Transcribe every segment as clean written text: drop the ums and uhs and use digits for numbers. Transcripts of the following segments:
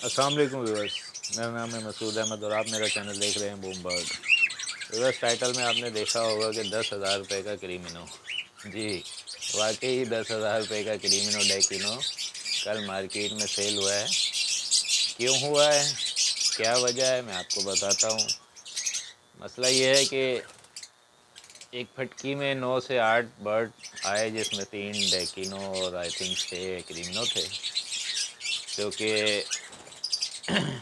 السلام علیکم ویورس، میرا نام ہے مسعود احمد اور آپ میرا چینل دیکھ رہے ہیں بوم برڈ ویورس۔ ٹائٹل میں آپ نے دیکھا ہوگا کہ 10,000 روپے کا کریمنو، جی واقعی 10,000 روپے کا کریمنو ڈیکینو کل مارکیٹ میں سیل ہوا ہے۔ کیوں ہوا ہے، کیا وجہ ہے، میں آپ کو بتاتا ہوں۔ مسئلہ یہ ہے کہ ایک پھٹکی میں 9 سے 8 برڈ آئے، جس میں 3 ڈیکینو اور آئی تھنک 6 کریمنو تھے، جو کہ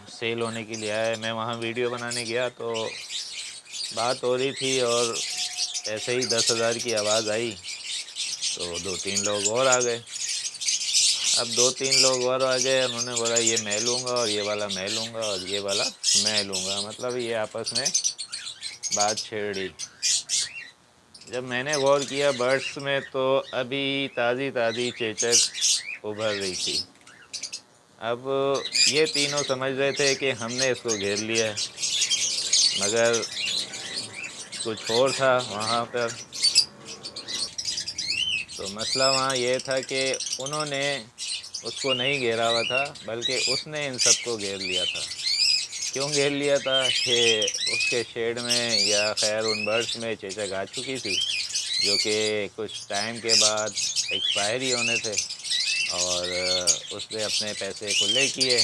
سیل ہونے کے لیے آئے۔ میں وہاں ویڈیو بنانے گیا تو بات ہو رہی تھی اور ایسے ہی 10,000 کی آواز آئی تو 2-3 لوگ اور آ گئے۔ اب 2-3 لوگ اور آ گئے، انہوں نے بولا یہ میں لوں گا اور یہ والا میں لوں گا اور یہ والا میں لوں گا، مطلب یہ آپس میں بات چھیڑی۔ جب میں نے غور کیا برڈس میں تو ابھی تازی چیچک ابھر رہی تھی۔ اب یہ تینوں سمجھ رہے تھے کہ ہم نے اس کو گھیر لیا ہے، مگر کچھ اور تھا وہاں پر۔ تو مسئلہ وہاں یہ تھا کہ انہوں نے اس کو نہیں گھیرا ہوا تھا، بلکہ اس نے ان سب کو گھیر لیا تھا۔ کیوں گھیر لیا تھا کہ اس کے شیڈ میں یا خیر ان برڈس میں چیچک آ چکی تھی، جو کہ کچھ ٹائم کے بعد ایکسپائر ہونے تھے، اور اس نے اپنے پیسے کھلے کیے،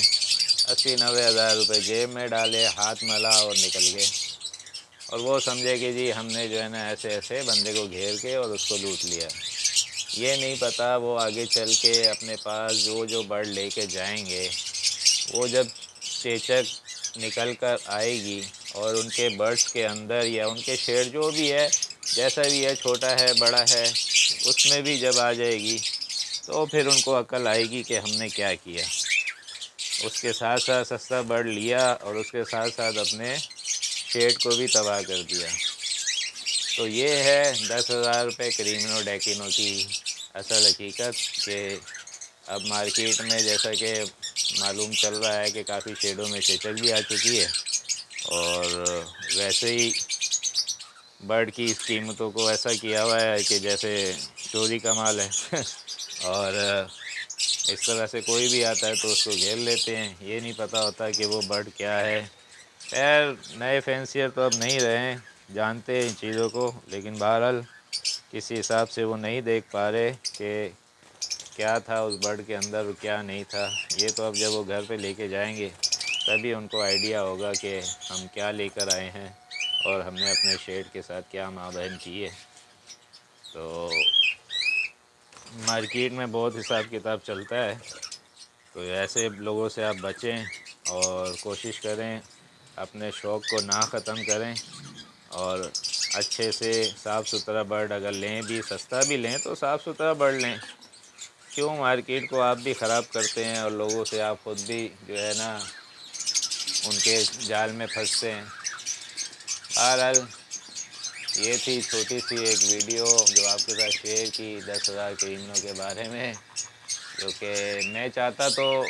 80-90 ہزار روپے جیب میں ڈالے، ہاتھ ملا اور نکل گئے۔ اور وہ سمجھے کہ جی ہم نے جو ہے نا ایسے بندے کو گھیر کے اور اس کو لوٹ لیا۔ یہ نہیں پتہ وہ آگے چل کے اپنے پاس جو برڈ لے کے جائیں گے، وہ جب چیچک نکل کر آئے گی اور ان کے برڈس کے اندر یا ان کے شیڈ جو بھی ہے، جیسا بھی ہے، چھوٹا ہے بڑا ہے، اس میں بھی جب آ جائے گی تو پھر ان کو عقل آئے گی کہ ہم نے کیا کیا۔ اس کے ساتھ ساتھ سستا برڈ لیا اور اس کے ساتھ ساتھ اپنے شیڈ کو بھی تباہ کر دیا۔ تو یہ ہے 10,000 روپے کریمنو ڈیکینو کی اصل حقیقت، کہ اب مارکیٹ میں جیسا کہ معلوم چل رہا ہے کہ کافی شیڈوں میں چیچک بھی آ چکی ہے، اور ویسے ہی برڈ کی اس قیمتوں کو ایسا کیا ہوا ہے کہ جیسے چوری کا مال ہے اور اس طرح سے کوئی بھی آتا ہے تو اس کو گھیر لیتے ہیں، یہ نہیں پتہ ہوتا کہ وہ برڈ کیا ہے۔ خیر نئے فینسیئر تو اب نہیں رہے ہیں، جانتے ہیں ان چیزوں کو، لیکن بہرحال کسی حساب سے وہ نہیں دیکھ پا رہے کہ کیا تھا اس برڈ کے اندر اور کیا نہیں تھا۔ یہ تو اب جب وہ گھر پہ لے کے جائیں گے تبھی ان کو آئیڈیا ہوگا کہ ہم کیا لے کر آئے ہیں اور ہم نے اپنے شیڈ کے ساتھ کیا مابین کیے۔ تو مارکیٹ میں بہت حساب کتاب چلتا ہے، تو ایسے لوگوں سے آپ بچیں اور کوشش کریں اپنے شوق کو نہ ختم کریں، اور اچھے سے صاف ستھرا برڈ اگر لیں بھی، سستا بھی لیں تو صاف ستھرا برڈ لیں۔ کیوں مارکیٹ کو آپ بھی خراب کرتے ہیں اور لوگوں سے آپ خود بھی جو ہے نا ان کے جال میں پھنستے ہیں۔ بہرحال یہ تھی چھوٹی سی ایک ویڈیو جو آپ کے ساتھ شیئر کی 10,000 کریمنوں کے بارے میں، جو کہ میں چاہتا تو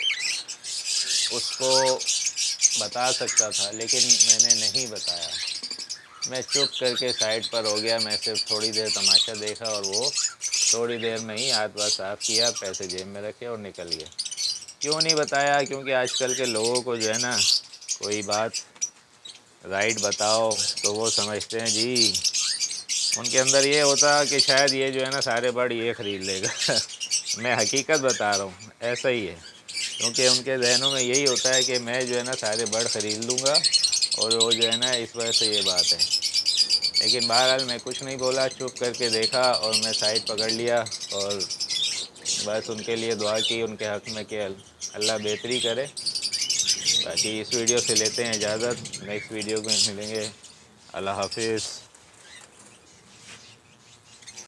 اس کو بتا سکتا تھا لیکن میں نے نہیں بتایا۔ میں چپ کر کے سائڈ پر ہو گیا، میں صرف تھوڑی دیر تماشا دیکھا اور وہ تھوڑی دیر میں ہی ہاتھ بات صاف کیا، پیسے جیب میں رکھے اور نکل گیا۔ کیوں نہیں بتایا؟ کیونکہ آج کل کے لوگوں کو جو ہے نا کوئی بات رائٹ بتاؤ تو وہ سمجھتے ہیں جی، ان کے اندر یہ ہوتا کہ شاید یہ جو ہے نا سارے برڈ یہ خرید لے گا۔ میں حقیقت بتا رہا ہوں، ایسا ہی ہے، کیونکہ ان کے ذہنوں میں یہی ہوتا ہے کہ میں جو ہے نا سارے برڈ خرید لوں گا، اور وہ جو ہے نا اس وجہ سے یہ بات ہے۔ لیکن بہرحال میں کچھ نہیں بولا، چپ کر کے دیکھا اور میں سائڈ پکڑ لیا، اور بس ان کے لیے دعا کی ان کے حق میں کہ اللہ بہتری کرے۔ باقی اس ویڈیو سے لیتے ہیں اجازت، نیکسٹ ویڈیو میں ملیں گے۔ اللہ حافظ۔